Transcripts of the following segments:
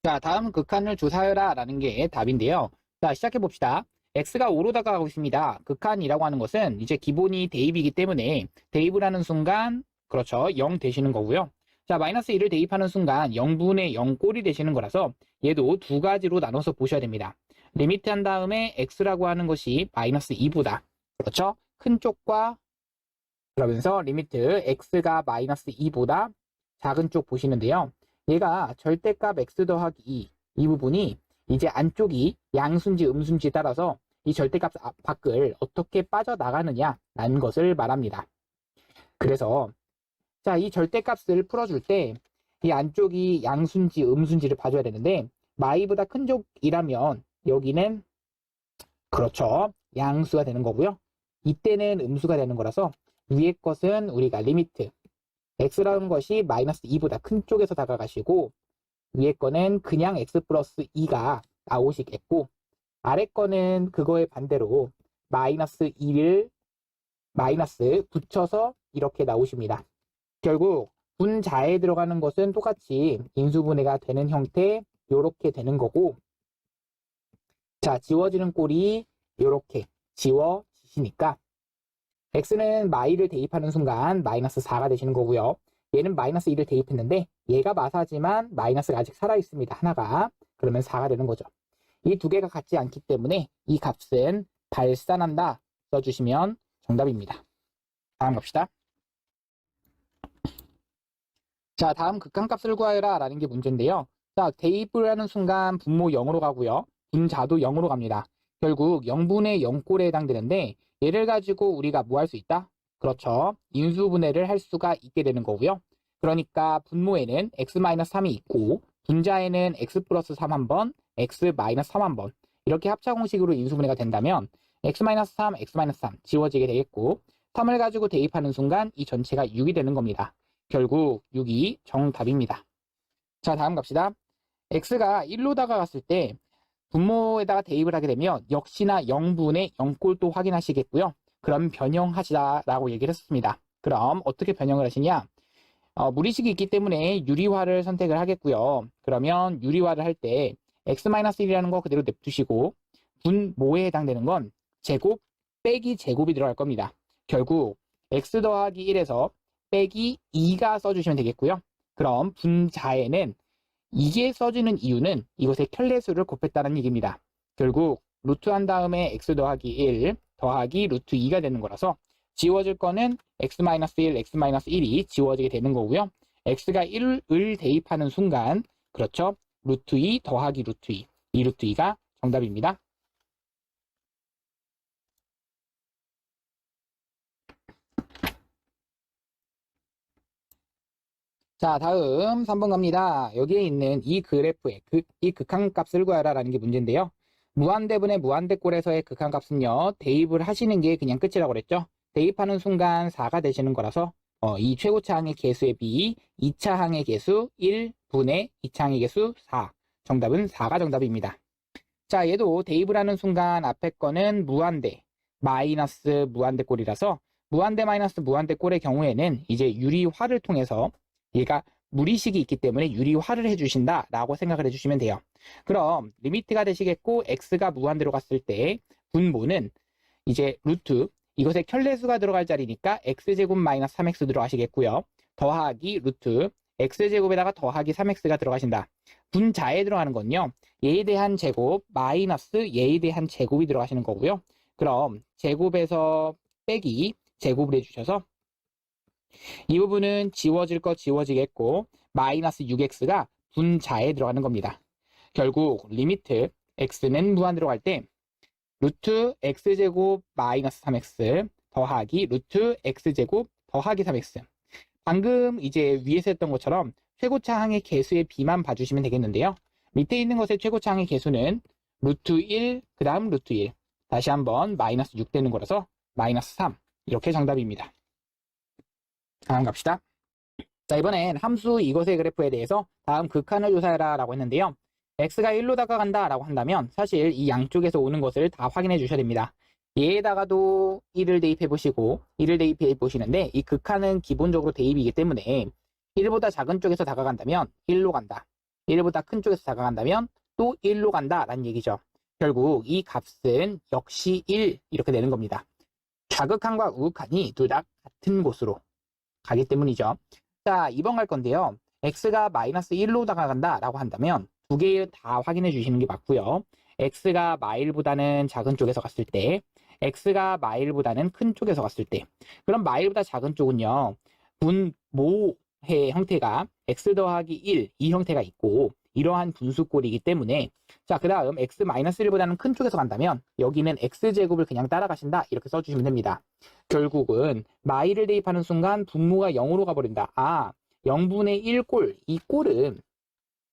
자, 다음 극한을 조사하라 라는 게 답인데요. 자, 시작해 봅시다. x가 5로 다가가고 있습니다. 극한이라고 하는 것은 이제 기본이 대입이기 때문에 대입을 하는 순간 그렇죠. 0 되시는 거고요. 자, 마이너스 1을 대입하는 순간 0분의 0 꼴이 되시는 거라서 얘도 두 가지로 나눠서 보셔야 됩니다. 리미트 한 다음에 x라고 하는 것이 마이너스 2보다 그렇죠. 큰 쪽과 그러면서 리미트 x가 마이너스 2보다 작은 쪽 보시는데요. 얘가 절대값 x 더하기 2, 이 부분이 이제 안쪽이 양수인지 음수인지에 따라서 이 절대값 밖을 어떻게 빠져나가느냐라는 것을 말합니다. 그래서 자, 이 절대값을 풀어줄 때 이 안쪽이 양수인지 음수인지를 봐줘야 되는데 마이보다 큰 쪽이라면 여기는 그렇죠. 양수가 되는 거고요. 이때는 음수가 되는 거라서 위의 것은 우리가 리미트 x라는 것이 마이너스 2보다 큰 쪽에서 다가가시고 위에 거는 그냥 x 플러스 2가 나오시겠고 아래 거는 그거에 반대로 마이너스 2를 마이너스 붙여서 이렇게 나오십니다. 결국 분자에 들어가는 것은 똑같이 인수분해가 되는 형태 이렇게 되는 거고 자 지워지는 꼴이 이렇게 지워지시니까 x는 마이를 대입하는 순간 마이너스 4가 되시는 거고요. 얘는 마이너스 2를 대입했는데 얘가 마사지만 마이너스가 아직 살아있습니다. 하나가. 그러면 4가 되는 거죠. 이 두 개가 같지 않기 때문에 이 값은 발산한다 써주시면 정답입니다. 다음 갑시다. 자, 다음 극한값을 구하여라 라는 게 문제인데요. 자, 대입을 하는 순간 분모 0으로 가고요. 분자도 0으로 갑니다. 결국 0분의 0꼴에 해당되는데 얘를 가지고 우리가 뭐 할 수 있다? 그렇죠. 인수분해를 할 수가 있게 되는 거고요. 그러니까 분모에는 x-3이 있고 분자에는 x 플러스 3 한 번, x 마이너스 3 한 번 이렇게 합차공식으로 인수분해가 된다면 x-3, x-3 지워지게 되겠고 3을 가지고 대입하는 순간 이 전체가 6이 되는 겁니다. 결국 6이 정답입니다. 자, 다음 갑시다. x가 1로 다가갔을 때 분모에다가 대입을 하게 되면 역시나 0분의 0꼴도 확인하시겠고요. 그럼 변형하시라라고 얘기를 했습니다. 그럼 어떻게 변형을 하시냐? 무리식이 있기 때문에 유리화를 선택을 하겠고요. 그러면 유리화를 할 때 x-1이라는 거 그대로 냅두시고 분모에 해당되는 건 제곱 빼기 제곱이 들어갈 겁니다. 결국 x 더하기 1에서 빼기 2가 써주시면 되겠고요. 그럼 분자에는 이게 써지는 이유는 이것의 켤레수를 곱했다는 얘기입니다. 결국 루트 한 다음에 x 더하기 1 더하기 루트 2가 되는 거라서 지워질 거는 x-1, x-1이 지워지게 되는 거고요. x가 1을 대입하는 순간 그렇죠. 루트 2 더하기 루트 2, 이 루트 2가 정답입니다. 자, 다음 3번 갑니다. 여기에 있는 이 그래프의 이 극한값을 구하라 라는 게 문제인데요. 무한대분의 무한대꼴에서의 극한값은요. 대입을 하시는 게 그냥 끝이라고 그랬죠. 대입하는 순간 4가 되시는 거라서 이 최고차 항의 개수에 비해 2차 항의 개수 1분의 2차 항의 개수 4. 정답은 4가 정답입니다. 자, 얘도 대입을 하는 순간 앞에 거는 무한대 마이너스 무한대꼴이라서 무한대 마이너스 무한대꼴의 경우에는 이제 유리화를 통해서 얘가 무리식이 있기 때문에 유리화를 해주신다 라고 생각을 해주시면 돼요. 그럼 리미트가 되시겠고 x가 무한대로 갔을 때 분모는 이제 루트 이것에 켤레수가 들어갈 자리니까 x제곱 마이너스 3x 들어가시겠고요. 더하기 루트 x제곱에다가 더하기 3x가 들어가신다. 분자에 들어가는 건요. 얘에 대한 제곱 마이너스 얘에 대한 제곱이 들어가시는 거고요. 그럼 제곱에서 빼기 제곱을 해주셔서 이 부분은 지워질 거 지워지겠고 마이너스 6x가 분자에 들어가는 겁니다. 결국 리미트 x는 무한대로 갈 때 루트 x제곱 마이너스 3x 더하기 루트 x제곱 더하기 3x 방금 이제 위에서 했던 것처럼 최고차 항의 개수의 비만 봐주시면 되겠는데요. 밑에 있는 것의 최고차 항의 개수는 루트 1 그 다음 루트 1 다시 한번 마이너스 6 되는 거라서 마이너스 3 이렇게 정답입니다. 다음 갑시다. 자, 이번엔 함수 이것의 그래프에 대해서 다음 극한을 조사해라 라고 했는데요. x가 1로 다가간다 라고 한다면 사실 이 양쪽에서 오는 것을 다 확인해 주셔야 됩니다. 얘에다가도 1을 대입해 보시고 1을 대입해 보시는데 이 극한은 기본적으로 대입이기 때문에 1보다 작은 쪽에서 다가간다면 1로 간다. 1보다 큰 쪽에서 작아 간다면 또 1로 간다라는 얘기죠. 결국 이 값은 역시 1 이렇게 되는 겁니다. 좌극한과 우극한이 둘 다 같은 곳으로 가기 때문이죠. 자, 2번 갈 건데요. x가 마이너스 1로 다가간다라고 한다면 두 개 다 확인해 주시는 게 맞고요. x가 마일보다는 작은 쪽에서 갔을 때, x가 마일보다는 큰 쪽에서 갔을 때, 그럼 마일보다 작은 쪽은요, 분모의 형태가 x 더하기 1, 이 형태가 있고, 이러한 분수꼴이기 때문에, 자, 그 다음 x-1보다는 큰 쪽에서 간다면, 여기는 x제곱을 그냥 따라가신다, 이렇게 써주시면 됩니다. 결국은 마일을 대입하는 순간 분모가 0으로 가버린다. 아, 0분의 1꼴, 이 꼴은,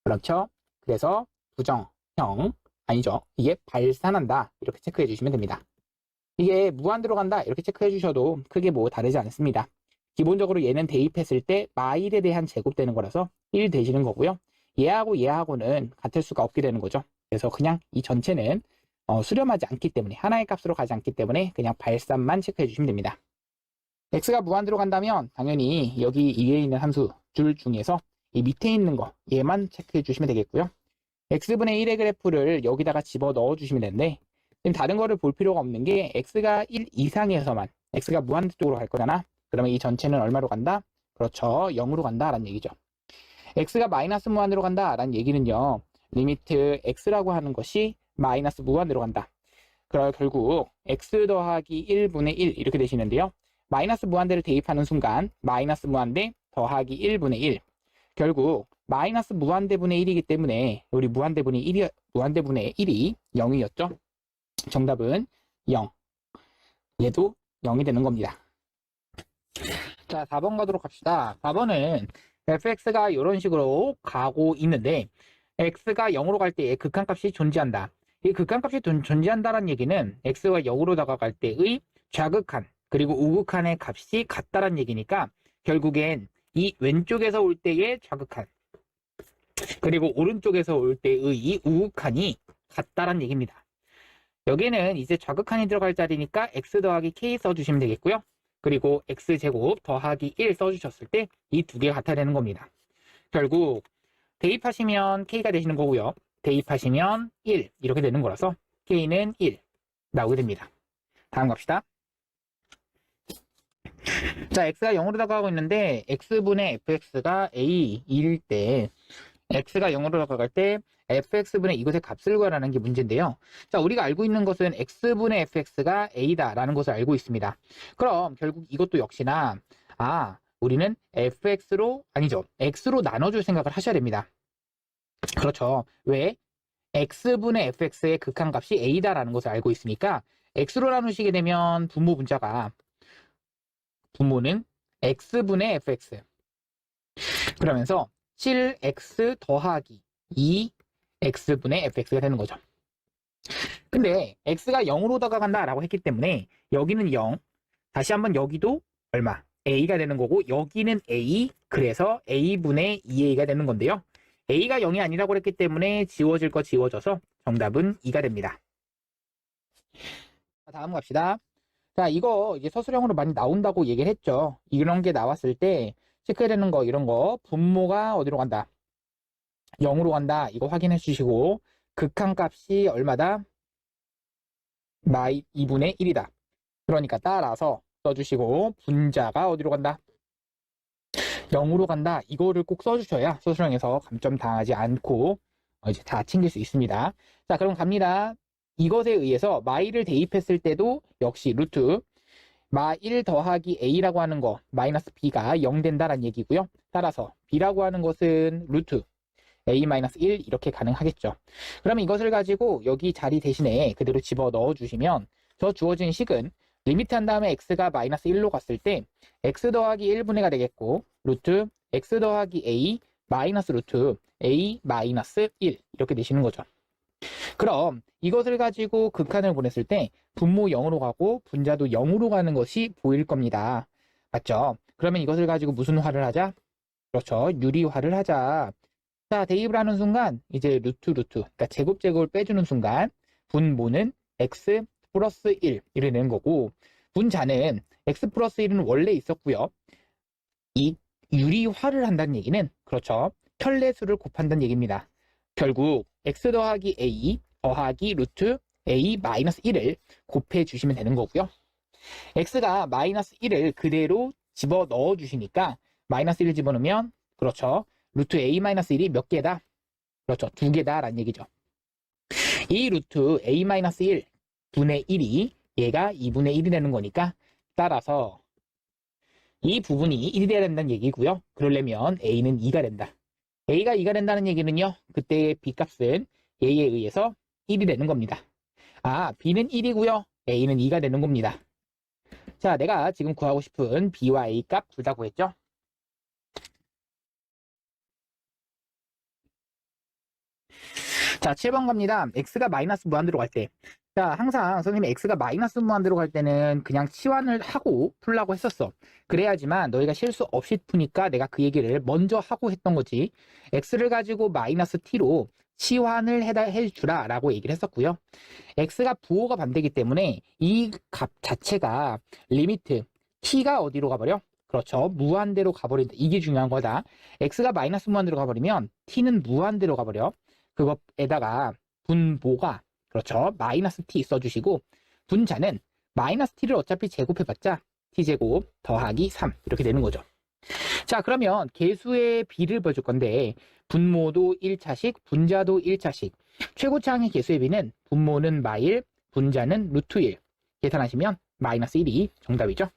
그렇죠? 그래서 부정형, 아니죠. 이게 발산한다, 이렇게 체크해 주시면 됩니다. 이게 무한대로 간다, 이렇게 체크해 주셔도 크게 뭐 다르지 않습니다. 기본적으로 얘는 대입했을 때 마일에 대한 제곱되는 거라서 1 되시는 거고요. 얘하고 얘하고는 같을 수가 없게 되는 거죠. 그래서 그냥 이 전체는 수렴하지 않기 때문에, 하나의 값으로 가지 않기 때문에 그냥 발산만 체크해 주시면 됩니다. x가 무한대로 간다면 당연히 여기 위에 있는 함수 줄 중에서 이 밑에 있는 거 얘만 체크해 주시면 되겠고요. x분의 1의 그래프를 여기다가 집어 넣어 주시면 되는데, 지금 다른 거를 볼 필요가 없는 게 x가 1 이상에서만, x가 무한대 쪽으로 갈 거잖아. 그러면 이 전체는 얼마로 간다? 그렇죠, 0으로 간다라는 얘기죠. x가 마이너스 무한대로 간다라는 얘기는요, 리미트 x라고 하는 것이 마이너스 무한대로 간다. 그럼 결국 x 더하기 1분의 1 이렇게 되시는데요. 마이너스 무한대를 대입하는 순간 마이너스 무한대 더하기 1분의 1. 결국 마이너스 무한대분의 1이기 때문에 우리 무한대분의 1이 0이었죠. 정답은 0. 얘도 0이 되는 겁니다. 자, 4번 가도록 합시다. 4번은 fx가 이런 식으로 가고 있는데 x가 0으로 갈 때의 극한값이 존재한다. 이 극한값이 존재한다는 얘기는 x가 0으로 다가갈 때의 좌극한 그리고 우극한의 값이 같다는 얘기니까 결국엔 이 왼쪽에서 올 때의 좌극한 그리고 오른쪽에서 올 때의 이 우극한이 같다는 얘기입니다. 여기는 이제 좌극한이 들어갈 자리니까 x 더하기 k 써주시면 되겠고요. 그리고 x제곱 더하기 1 써주셨을 때 이 두 개가 같아야 되는 겁니다. 결국 대입하시면 k가 되시는 거고요. 대입하시면 1 이렇게 되는 거라서 k는 1 나오게 됩니다. 다음 갑시다. 자, x가 0으로 다가가고 있는데 x분의 fx가 a일 때 x가 0으로 다가갈 때 fx분의 이것의 값을 구하라는 게 문제인데요. 자, 우리가 알고 있는 것은 x분의 fx가 a다라는 것을 알고 있습니다. 그럼 결국 이것도 역시나 우리는 fx로 아니죠. x로 나눠줄 생각을 하셔야 됩니다. 그렇죠. 왜? x분의 fx의 극한값이 a다라는 것을 알고 있으니까 x로 나누시게 되면 분모는 x분의 fx 그러면서 7x 더하기 2x분의 fx가 되는 거죠. 근데 x가 0으로 다가간다 라고 했기 때문에 여기는 0, 다시 한번 여기도 얼마? a가 되는 거고 여기는 a, 그래서 a분의 2a가 되는 건데요. a가 0이 아니라고 했기 때문에 지워질 거 지워져서 정답은 2가 됩니다. 다음 갑시다. 자, 이거 이제 서술형으로 많이 나온다고 얘기를 했죠. 이런 게 나왔을 때 체크해야 되는 거, 이런 거 분모가 어디로 간다? 0으로 간다. 이거 확인해 주시고 극한값이 얼마다? 2분의 1이다. 그러니까 따라서 써주시고 분자가 어디로 간다? 0으로 간다. 이거를 꼭 써주셔야 서술형에서 감점 당하지 않고 이제 다 챙길 수 있습니다. 자, 그럼 갑니다. 이것에 의해서 마이를 대입했을 때도 역시 루트 마1 더하기 a라고 하는 거 마이너스 b가 0 된다는 얘기고요. 따라서 b라고 하는 것은 루트 a-1 이렇게 가능하겠죠. 그러면 이것을 가지고 여기 자리 대신에 그대로 집어 넣어 주시면 저 주어진 식은 리미트 한 다음에 x가 마이너스 1로 갔을 때 x 더하기 1분의가 되겠고 루트 x 더하기 a 마이너스 루트 a 마이너스 1 이렇게 되시는 거죠. 그럼 이것을 가지고 극한을 보냈을 때 분모 0으로 가고 분자도 0으로 가는 것이 보일 겁니다. 맞죠? 그러면 이것을 가지고 무슨 화를 하자? 그렇죠. 유리화를 하자. 자, 대입을 하는 순간 이제 루트 그러니까 제곱을 빼주는 순간 분모는 x 플러스 1 이렇게 되는 거고 분자는 x 플러스 1은 원래 있었고요. 이 유리화를 한다는 얘기는 그렇죠. 편례수를 곱한다는 얘기입니다. 결국 x 더하기 a 더하기 루트 a 마이너스 1을 곱해 주시면 되는 거고요. x가 마이너스 1을 그대로 집어 넣어 주시니까 마이너스 1을 집어넣으면 그렇죠. 루트 a 마이너스 1이 몇 개다? 그렇죠. 2개다 라는 얘기죠. 이 루트 a 마이너스 1 분의 1이 얘가 2분의 1이 되는 거니까 따라서 이 부분이 1이 돼야 된다는 얘기고요. 그러려면 a는 2가 된다. a가 2가 된다는 얘기는요. 그때의 b값은 a에 의해서 1이 되는 겁니다. 아, b는 1이고요. a는 2가 되는 겁니다. 자, 내가 지금 구하고 싶은 b와 a 값 둘 다 구했죠? 자, 7번 갑니다. x가 마이너스 무한대로 갈 때. 자, 항상 선생님이 x가 마이너스 무한대로 갈 때는 그냥 치환을 하고 풀라고 했었어. 그래야지만 너희가 실수 없이 푸니까 내가 그 얘기를 먼저 하고 했던 거지. x를 가지고 마이너스 t로 치환을 해주라 라고 얘기를 했었고요. x가 부호가 반대이기 때문에 이 값 자체가 리미트 t가 어디로 가버려? 그렇죠. 무한대로 가버린다. 이게 중요한 거다. x가 마이너스 무한대로 가버리면 t는 무한대로 가버려. 그것에다가 분모가 그렇죠. 마이너스 t 써주시고 분자는 마이너스 t를 어차피 제곱해봤자 t제곱 더하기 3 이렇게 되는 거죠. 자, 그러면 개수의 비를 보여줄 건데 분모도 1차씩 분자도 1차씩 최고차항의 개수의 비는 분모는 마일 분자는 루트 1 계산하시면 마이너스 1이 정답이죠.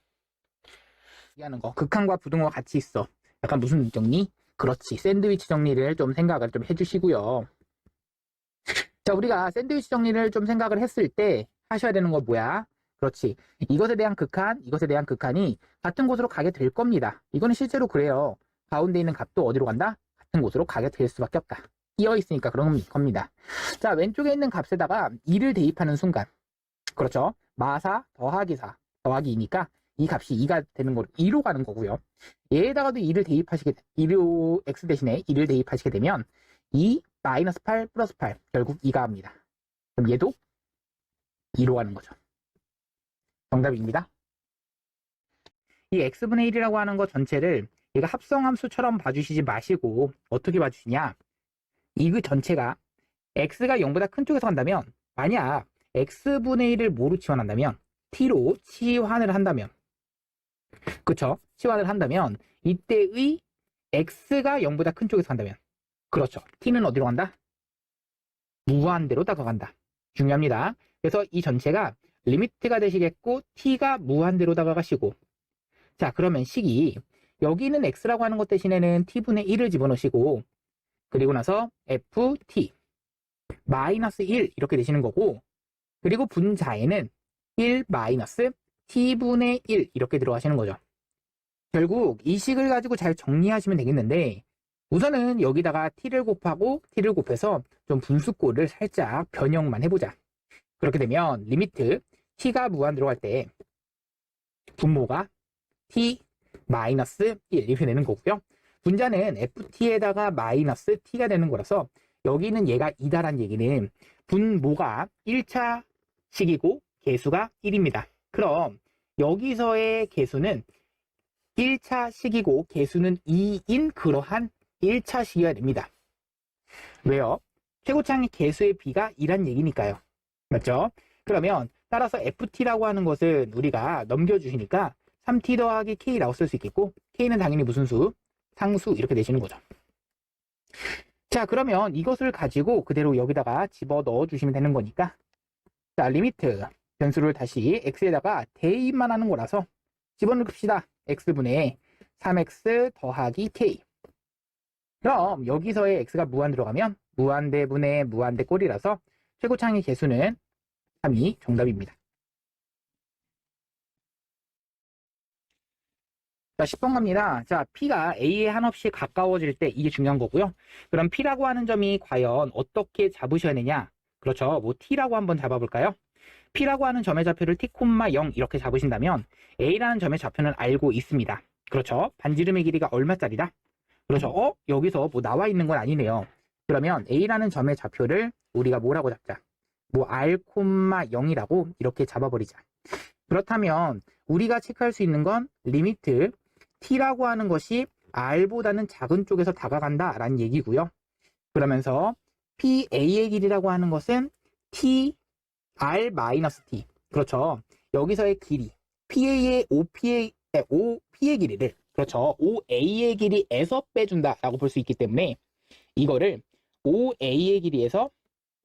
얘기하는 거 극한과 부등호가 같이 있어. 약간 무슨 정리? 그렇지. 샌드위치 정리를 좀 생각을 좀 해주시고요. 자, 우리가 샌드위치 정리를 좀 생각을 했을 때 하셔야 되는 거 뭐야? 그렇지. 이것에 대한 극한, 이것에 대한 극한이 같은 곳으로 가게 될 겁니다. 이거는 실제로 그래요. 가운데 있는 값도 어디로 간다? 같은 곳으로 가게 될 수밖에 없다. 끼어 있으니까 그런 겁니다. 자, 왼쪽에 있는 값에다가 2를 대입하는 순간. 그렇죠. 마사 더하기 4 더하기 2니까 이 값이 2가 되는 거로 2로 가는 거고요. 얘에다가도 2를 대입하시게, 2로 x 대신에 2를 대입하시게 되면 2 마이너스 8 플러스 8 결국 2가 합니다. 그럼 얘도 2로 가는 거죠. 정답입니다. 이 x분의 1이라고 하는 거 전체를 얘가 합성함수처럼 봐주시지 마시고 어떻게 봐주시냐. 이 그 전체가 x가 0보다 큰 쪽에서 간다면 만약 x분의 1을 뭐로 치환한다면 t로 치환을 한다면 그쵸? 치환을 한다면 이때의 x가 0보다 큰 쪽에서 간다면 그렇죠. t는 어디로 간다? 무한대로 다가간다. 중요합니다. 그래서 이 전체가 리미트가 되시겠고 t가 무한대로 다가가시고 자, 그러면 식이 여기 있는 x라고 하는 것 대신에는 t분의 1을 집어넣으시고 그리고 나서 ft 마이너스 1 이렇게 되시는 거고 그리고 분자에는 1 마이너스 t분의 1 이렇게 들어가시는 거죠. 결국 이 식을 가지고 잘 정리하시면 되겠는데 우선은 여기다가 t를 곱하고 t를 곱해서 좀 분수꼴을 살짝 변형만 해보자. 그렇게 되면 리미트 t가 무한대로 갈 때 분모가 t 마이너스 1 이렇게 되는 거고요. 분자는 ft에다가 마이너스 t가 되는 거라서 여기는 얘가 2다란 얘기는 분모가 1차 식이고 개수가 1입니다. 그럼 여기서의 개수는 1차 식이고 개수는 2인 그러한 1차 식이어야 됩니다. 왜요? 최고차항의 개수의 비가 2란 얘기니까요. 맞죠? 그러면 따라서 ft라고 하는 것은 우리가 넘겨주시니까 3t 더하기 k라고 쓸 수 있겠고 k는 당연히 무슨 수? 상수 이렇게 되시는 거죠. 자, 그러면 이것을 가지고 그대로 여기다가 집어 넣어 주시면 되는 거니까 자, 리미트 변수를 다시 x에다가 대입만 하는 거라서 집어넣읍시다. x분의 3x 더하기 k 그럼 여기서의 x가 무한 들어가면 무한대분의 무한대꼴이라서 최고차항의 개수는 3이 정답입니다. 자, 10번 갑니다. 자, P가 A에 한없이 가까워질 때 이게 중요한 거고요. 그럼 P라고 하는 점이 과연 어떻게 잡으셔야 되냐? 그렇죠. 뭐 T라고 한번 잡아볼까요? P라고 하는 점의 좌표를 T, 0 이렇게 잡으신다면 A라는 점의 좌표는 알고 있습니다. 그렇죠. 반지름의 길이가 얼마짜리다? 그렇죠. 여기서 뭐 나와 있는 건 아니네요. 그러면 A라는 점의 좌표를 우리가 뭐라고 잡자? 뭐 R, 0이라고 이렇게 잡아버리자. 그렇다면 우리가 체크할 수 있는 건 리미트 t라고 하는 것이 r보다는 작은 쪽에서 다가간다 라는 얘기고요. 그러면서 PA의 길이라고 하는 것은 T, R-T. 그렇죠. 여기서의 길이, PA의 OP의 길이를, 그렇죠. OA의 길이에서 빼준다라고 볼 수 있기 때문에 이거를 OA의 길이에서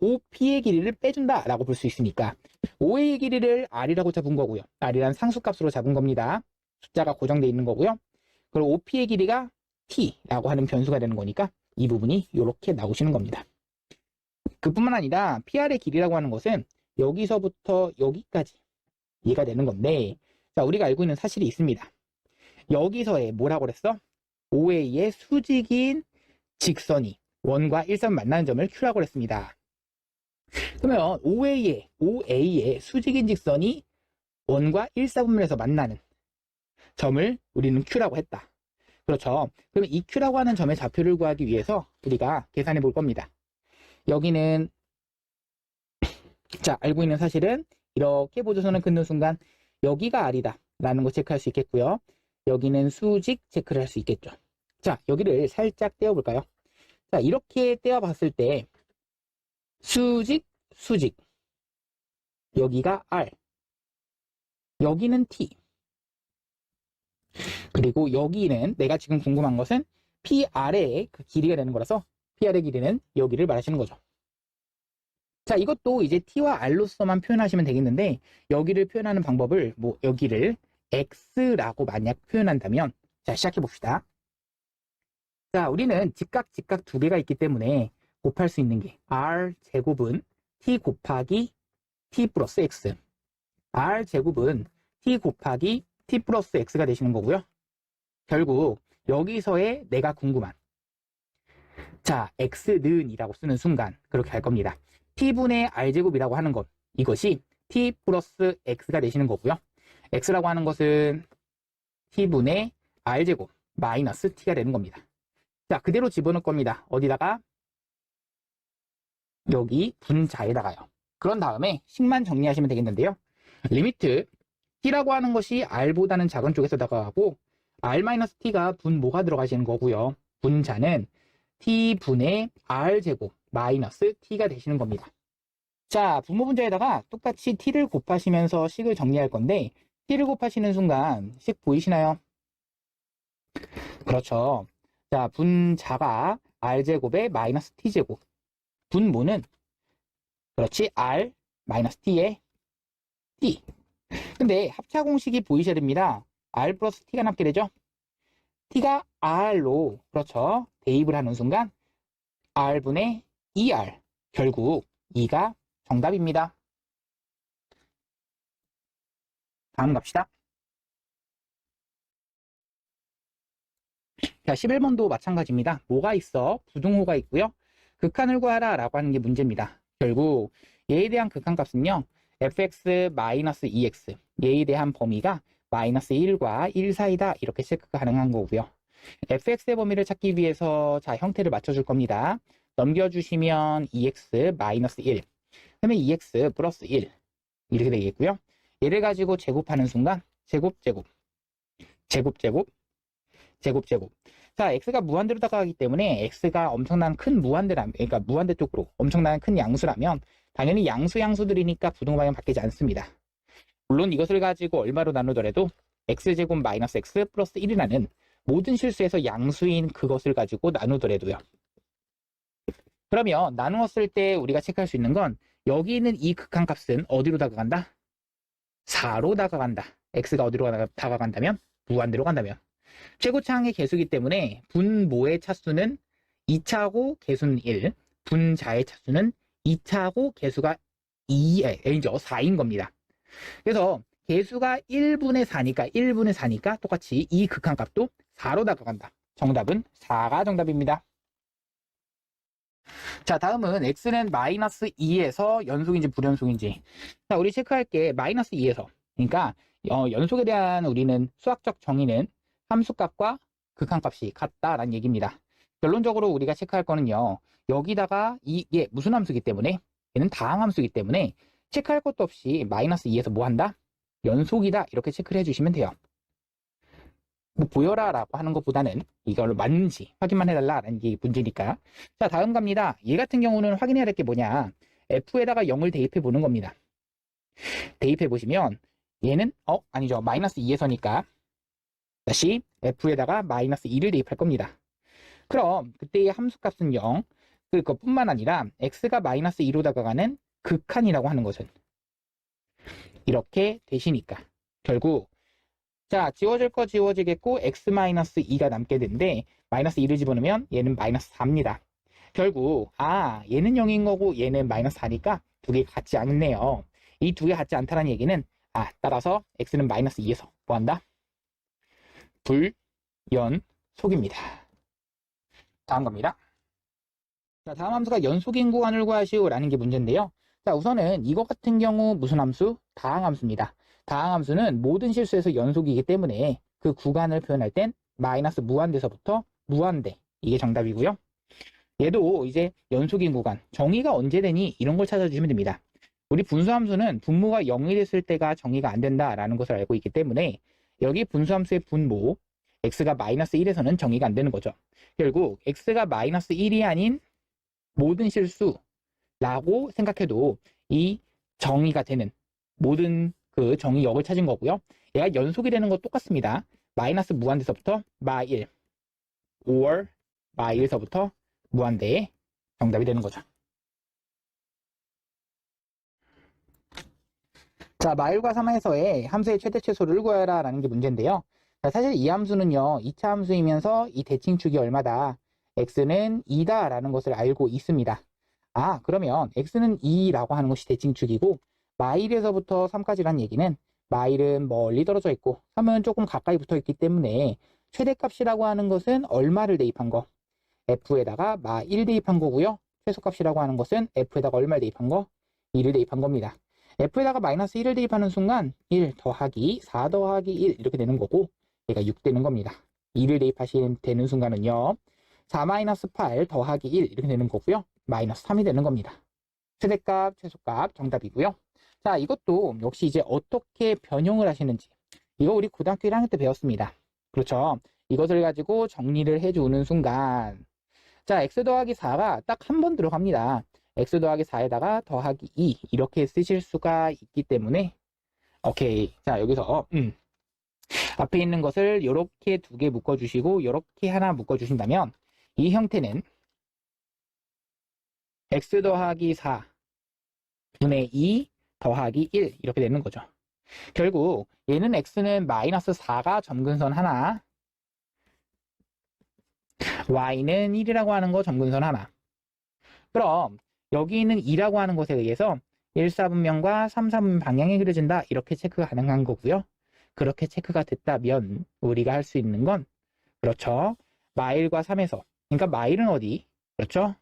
OP의 길이를 빼준다라고 볼 수 있으니까 OA의 길이를 R이라고 잡은 거고요. R이란 상수값으로 잡은 겁니다. 숫자가 고정되어 있는 거고요. 그리고 OP의 길이가 T라고 하는 변수가 되는 거니까 이 부분이 이렇게 나오시는 겁니다. 그뿐만 아니라 PR의 길이라고 하는 것은 여기서부터 여기까지 이해가 되는 건데, 자, 우리가 알고 있는 사실이 있습니다. 여기서의 뭐라고 그랬어? OA의 수직인 직선이 원과 일선 만나는 점을 Q라고 그랬습니다. 그러면 OA의 수직인 직선이 원과 일사분면에서 만나는 점을 우리는 Q라고 했다. 그렇죠. 그럼 이 Q라고 하는 점의 좌표를 구하기 위해서 우리가 계산해 볼 겁니다. 여기는, 자, 알고 있는 사실은 이렇게 보조선을 긋는 순간 여기가 R이다 라는 거 체크할 수 있겠고요. 여기는 수직 체크를 할 수 있겠죠. 자, 여기를 살짝 떼어볼까요? 자, 이렇게 떼어봤을 때 수직, 여기가 R, 여기는 T, 그리고 여기는 내가 지금 궁금한 것은 PR의 그 길이가 되는 거라서 PR의 길이는 여기를 말하시는 거죠. 자, 이것도 이제 T와 R로서만 표현하시면 되겠는데 여기를 표현하는 방법을 여기를 X라고 만약 표현한다면, 자, 시작해 봅시다. 자, 우리는 직각 두 개가 있기 때문에 곱할 수 있는 게 R제곱은 T 곱하기 T 플러스 X, R제곱은 T 곱하기 T 플러스 X가 되시는 거고요. 결국 여기서의 내가 궁금한, 자, X는 이라고 쓰는 순간 그렇게 할 겁니다. T분의 R제곱이라고 하는 것, 이것이 T 플러스 X가 되시는 거고요. X라고 하는 것은 T분의 R제곱 마이너스 T가 되는 겁니다. 자, 그대로 집어넣을 겁니다. 어디다가? 여기 분자에다가요. 그런 다음에 식만 정리하시면 되겠는데요. 리미트 T라고 하는 것이 R보다는 작은 쪽에서 다가가고 R-T가 분모가 들어가시는 거고요. 분자는 T분의 R제곱 마이너스 T가 되시는 겁니다. 자, 분모 분자에다가 똑같이 T를 곱하시면서 식을 정리할 건데 T를 곱하시는 순간 식 보이시나요? 그렇죠. 자, 분자가 R제곱에 마이너스 T제곱, 분모는 그렇지 R 마이너스 T에 T. 근데 합차 공식이 보이셔야 됩니다. R 플러스 T가 남게 되죠. T가 R로, 그렇죠, 대입을 하는 순간 R분의 2R, 결국 2가 정답입니다. 다음 갑시다. 자, 11번도 마찬가지입니다. 뭐가 있어? 부등호가 있고요. 극한을 구하라 라고 하는 게 문제입니다. 결국 얘에 대한 극한값은요, fx-2x, 얘에 대한 범위가 마이너스 1과 1 사이다, 이렇게 체크가 가능한 거고요. fx의 범위를 찾기 위해서, 자, 형태를 맞춰줄 겁니다. 넘겨주시면 2x-1, 그러면 2x 플러스 1 이렇게 되겠고요. 얘를 가지고 제곱하는 순간 제곱. 자, x가 무한대로 다가가기 때문에 x가 엄청난 큰 무한대라면, 그러니까 무한대 쪽으로 엄청난 큰 양수라면 당연히 양수들이니까 부등호 방향 바뀌지 않습니다. 물론 이것을 가지고 얼마로 나누더라도 x제곱 마이너스 x 플러스 1이라는 모든 실수에서 양수인 그것을 가지고 나누더라도요. 그러면 나누었을 때 우리가 체크할 수 있는 건 여기 있는 이 극한값은 어디로 다가간다? 4로 다가간다. x가 어디로 다가간다면? 무한대로 간다면. 최고차항의 개수이기 때문에 분모의 차수는 2차고 개수는 1, 분자의 차수는 2차고 개수가 4인 겁니다. 그래서 개수가 1분의 4니까 똑같이 이 극한값도 4로 다가간다. 정답은 4가 정답입니다. 자, 다음은 x는 마이너스 2에서 연속인지 불연속인지. 자, 우리 체크할 게 마이너스 2에서. 그러니까 연속에 대한 우리는 수학적 정의는 함수값과 극한값이 같다라는 얘기입니다. 결론적으로 우리가 체크할 거는요, 여기다가 이게 무슨 함수이기 때문에, 얘는 다항함수이기 때문에 체크할 것도 없이 마이너스 2에서 뭐 한다? 연속이다, 이렇게 체크를 해주시면 돼요. 뭐 보여라 라고 하는 것보다는 이걸 맞는지 확인만 해달라 라는 게 문제니까. 자, 다음 갑니다. 얘 같은 경우는 확인해야 될 게 뭐냐, F에다가 0을 대입해 보는 겁니다. 대입해 보시면 얘는 아니죠, 마이너스 2에서니까 다시 F에다가 마이너스 2를 대입할 겁니다. 그럼 그때의 함수값은 0, 그것뿐만 아니라 x가 마이너스 2로 다가가는 극한이라고 하는 것은 이렇게 되시니까 결국, 자, 지워질 거 지워지겠고 x 마이너스 2가 남게 되는데 마이너스 2를 집어넣으면 얘는 마이너스 4입니다. 결국 얘는 0인 거고 얘는 마이너스 4니까 두 개 같지 않네요. 이 두 개 같지 않다는 얘기는 따라서 x는 마이너스 2에서 뭐한다? 불연속입니다. 다음 겁니다. 자, 다음 함수가 연속인 구간을 구하시오 라는 게 문제인데요. 자, 우선은 이것 같은 경우 무슨 함수? 다항함수입니다. 다항함수는 모든 실수에서 연속이기 때문에 그 구간을 표현할 땐 마이너스 무한대서부터 무한대, 이게 정답이고요. 얘도 이제 연속인 구간, 정의가 언제 되니 이런 걸 찾아주시면 됩니다. 우리 분수함수는 분모가 0이 됐을 때가 정의가 안 된다라는 것을 알고 있기 때문에 여기 분수함수의 분모 x가 마이너스 1에서는 정의가 안 되는 거죠. 결국 x가 마이너스 1이 아닌 모든 실수라고 생각해도 이 정의가 되는 모든 그 정의역을 찾은 거고요. 얘가 연속이 되는 거 똑같습니다. 마이너스 무한대서부터 마1 or 마1서부터 무한대의 정답이 되는 거죠. 자, 마1과 3에서의 함수의 최대 최소를 구하라 라는 게 문제인데요. 자, 사실 이 함수는요 2차 함수이면서 이 대칭축이 얼마다, x는 2다 라는 것을 알고 있습니다. 그러면 x는 2라고 하는 것이 대칭축이고 마1에서부터 3까지란 얘기는 마1은 멀리 떨어져 있고 3은 조금 가까이 붙어 있기 때문에 최대값이라고 하는 것은 얼마를 대입한 거? f에다가 마1 대입한 거고요. 최소값이라고 하는 것은 f에다가 얼마를 대입한 거? 2를 대입한 겁니다. f에다가 마이너스 1을 대입하는 순간 1 더하기 4 더하기 1 이렇게 되는 거고 얘가 6 되는 겁니다. 2를 대입하시는 되는 순간은요 4 마이너스 8 더하기 1 이렇게 되는 거고요. 마이너스 3이 되는 겁니다. 최대값, 최소값 정답이고요. 자, 이것도 역시 이제 어떻게 변형을 하시는지, 이거 우리 고등학교 1학년 때 배웠습니다. 그렇죠? 이것을 가지고 정리를 해주는 순간, 자, x 더하기 4가 딱 한 번 들어갑니다. x 더하기 4에다가 더하기 2 이렇게 쓰실 수가 있기 때문에 오케이. 자, 여기서 앞에 있는 것을 이렇게 두 개 묶어주시고 이렇게 하나 묶어주신다면 이 형태는 x 더하기 4 분의 2 더하기 1 이렇게 되는 거죠. 결국 얘는 x는 마이너스 4가 점근선 하나, y는 1이라고 하는 거 점근선 하나. 그럼 여기 있는 2라고 하는 것에 의해서 1, 4분면과 3, 4분면 방향이 그려진다 이렇게 체크가 가능한 거고요. 그렇게 체크가 됐다면 우리가 할 수 있는 건, 그렇죠, 마1과 3에서, 그러니까 마1은 어디? 그렇죠?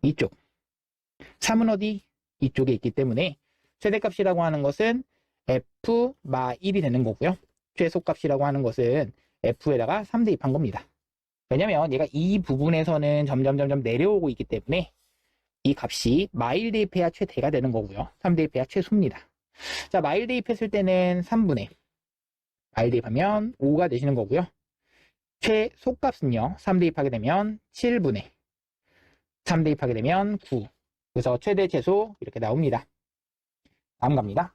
이쪽. 3은 어디? 이쪽에 있기 때문에 최대값이라고 하는 것은 f 마 1이 되는 거고요. 최소값이라고 하는 것은 f에다가 3 대입한 겁니다. 왜냐면 얘가 이 부분에서는 점점 내려오고 있기 때문에 이 값이 마1 대입해야 최대가 되는 거고요. 3 대입해야 최소입니다. 자, 마1 대입했을 때는 3분의 마1 대입하면 5가 되시는 거고요. 최소값은요 3 대입하게 되면 7분의 3 대입하게 되면 9. 그래서 최대 최소 이렇게 나옵니다. 다음 갑니다.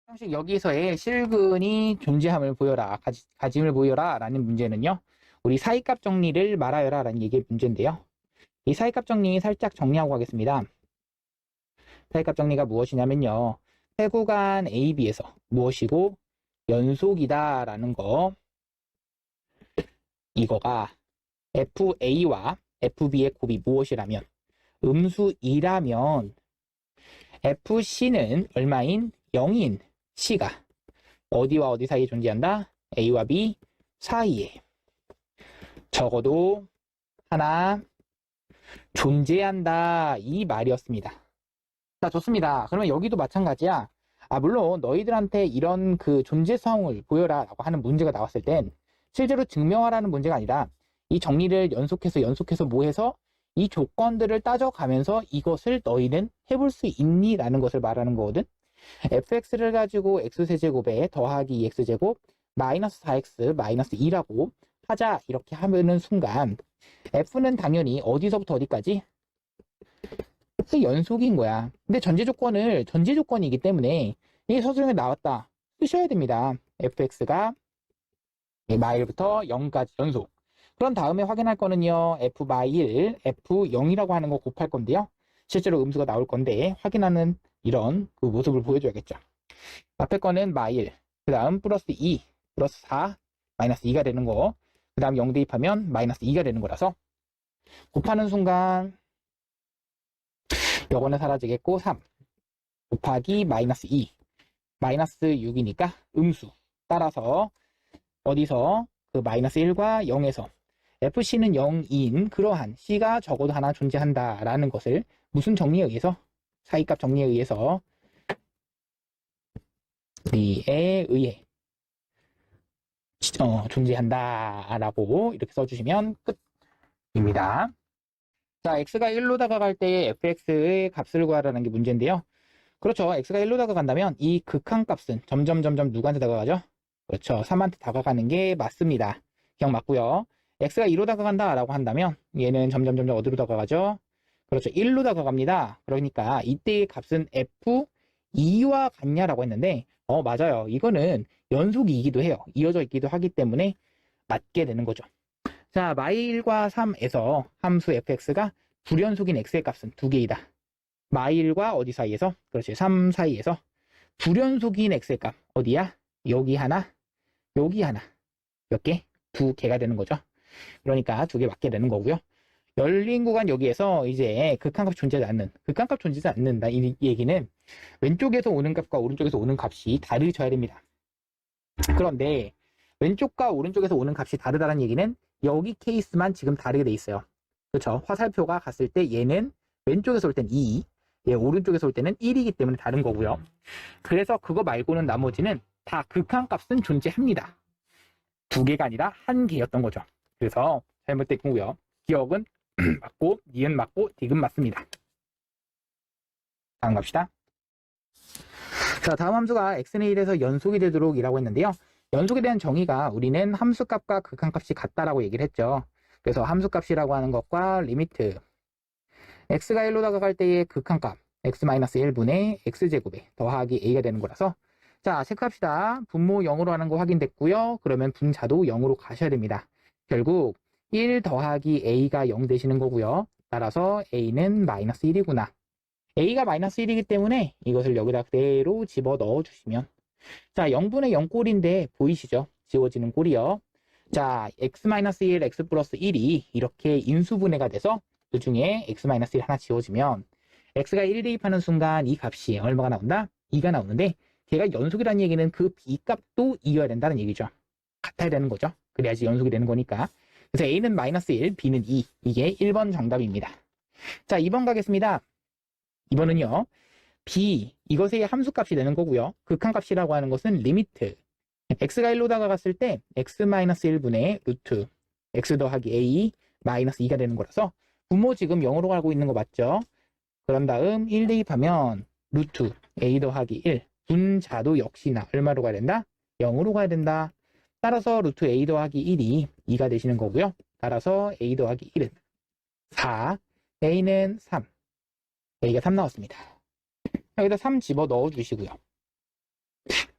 형식 여기서의 실근이 존재함을 보여라, 가짐을 보여라 라는 문제는요, 우리 사이값 정리를 말하여라 라는 얘기의 문제인데요. 이 사이값 정리 살짝 정리하고 가겠습니다. 사이값 정리가 무엇이냐면요, 세구간 AB에서 무엇이고 연속이다 라는 거, 이거가 FA와 FB의 곱이 무엇이라면, 음수이라면 FC는 얼마인? 0인 C가 어디와 어디 사이에 존재한다? A와 B 사이에 적어도 하나 존재한다, 이 말이었습니다. 자, 좋습니다. 그러면 여기도 마찬가지야. 물론 너희들한테 이런 그 존재성을 보여라 라고 하는 문제가 나왔을 땐 실제로 증명하라는 문제가 아니라 이 정리를 연속해서 뭐 해서 이 조건들을 따져가면서 이것을 너희는 해볼 수 있니? 라는 것을 말하는 거거든. fx를 가지고 x세제곱에 더하기 2x제곱 마이너스 4x 마이너스 2라고 하자 이렇게 하면은 순간 f는 당연히 어디서부터 어디까지? 그 연속인 거야. 근데 전제 조건이기 때문에 이 서술형에 나왔다 쓰셔야 됩니다. fx가 마일부터 0까지 연속. 그런 다음에 확인할 거는요. f 마일, f0이라고 하는 거 곱할 건데요. 실제로 음수가 나올 건데 확인하는 이런 그 모습을 보여줘야겠죠. 앞에 거는 마일, 그 다음 플러스 2, 플러스 4, 마이너스 2가 되는 거, 그 다음 0 대입하면 마이너스 2가 되는 거라서 곱하는 순간 요거는 사라지겠고 3 곱하기 마이너스 2 마이너스 6이니까 음수. 따라서 어디서 그 마이너스 1과 0에서 FC는 0인 그러한 C가 적어도 하나 존재한다라는 것을 무슨 정리에 의해서? 사이값 정리에 의해서 리에 의해 존재한다라고 이렇게 써주시면 끝입니다. 자, x가 1로 다가갈 때 fx의 값을 구하라는 게 문제인데요. 그렇죠. x가 1로 다가간다면 이 극한값은 점점 누구한테 다가가죠? 그렇죠. 3한테 다가가는 게 맞습니다. 기억 맞고요. x가 2로 다가간다 라고 한다면 얘는 점점 어디로 다가가죠? 그렇죠. 1로 다가갑니다. 그러니까 이때의 값은 f2와 같냐라고 했는데 맞아요. 이거는 연속이기도 해요. 이어져 있기도 하기 때문에 맞게 되는 거죠. 자, 마일과 3에서 함수 fx가 불연속인 x의 값은 2개이다. 마일과 어디 사이에서? 그렇지. 3 사이에서 불연속인 x의 값 어디야? 여기 하나, 여기 하나. 몇 개? 2개가 되는 거죠. 그러니까 2개 맞게 되는 거고요. 열린 구간 여기에서 이제 극한값 존재하지 않는다. 이 얘기는 왼쪽에서 오는 값과 오른쪽에서 오는 값이 다르셔야 됩니다. 그런데 왼쪽과 오른쪽에서 오는 값이 다르다는 얘기는 여기 케이스만 지금 다르게 돼 있어요. 그렇죠? 화살표가 갔을 때 얘는 왼쪽에서 올 땐 2, 얘 오른쪽에서 올 때는 1이기 때문에 다른 거고요. 그래서 그거 말고는 나머지는 다 극한값은 존재합니다. 2개가 아니라 1개였던 거죠. 그래서 잘못된 거고요. 기억은 맞고, 니은 맞고, 딕은 맞습니다. 다음 갑시다. 자, 다음 함수가 x는 1에서 연속이 되도록 이라고 했는데요. 연속에 대한 정의가 우리는 함수값과 극한값이 같다라고 얘기를 했죠. 그래서 함수값이라고 하는 것과 리미트 x가 1로 다가갈 때의 극한값 x-1분의 x제곱에 더하기 a가 되는 거라서 자, 체크합시다. 분모 0으로 하는 거 확인됐고요. 그러면 분자도 0으로 가셔야 됩니다. 결국 1 더하기 a가 0 되시는 거고요. 따라서 a는 마이너스 1이구나. a가 마이너스 1이기 때문에 이것을 여기다 그대로 집어 넣어 주시면 자, 0분의 0 꼴인데 보이시죠? 지워지는 꼴이요. 자, x-1, x 플러스 1이 이렇게 인수분해가 돼서 그 중에 x-1 하나 지워지면 x가 1 대입하는 순간 이 값이 얼마가 나온다? 2가 나오는데 걔가 연속이라는 얘기는 그 b값도 이어야 된다는 얘기죠. 같아야 되는 거죠. 그래야지 연속이 되는 거니까. 그래서 a는 마이너스 1, b는 2. 이게 1번 정답입니다. 자, 2번 가겠습니다. 2번은요. b, 이것의 함수값이 되는 거고요. 극한값이라고 하는 것은 리미트. x가 1로 다가갔을 때 x-1분의 루트 x 더하기 a 마이너스 2가 되는 거라서 분모 지금 0으로 가고 있는 거 맞죠? 그런 다음 1 대입하면 루트 a 더하기 1 분자도 역시나 얼마로 가야 된다? 0으로 가야 된다. 따라서 루트 a 더하기 1이 2가 되시는 거고요. 따라서 a 더하기 1은 4, a는 3. a가 3 나왔습니다. 여기다 3 집어 넣어 주시고요.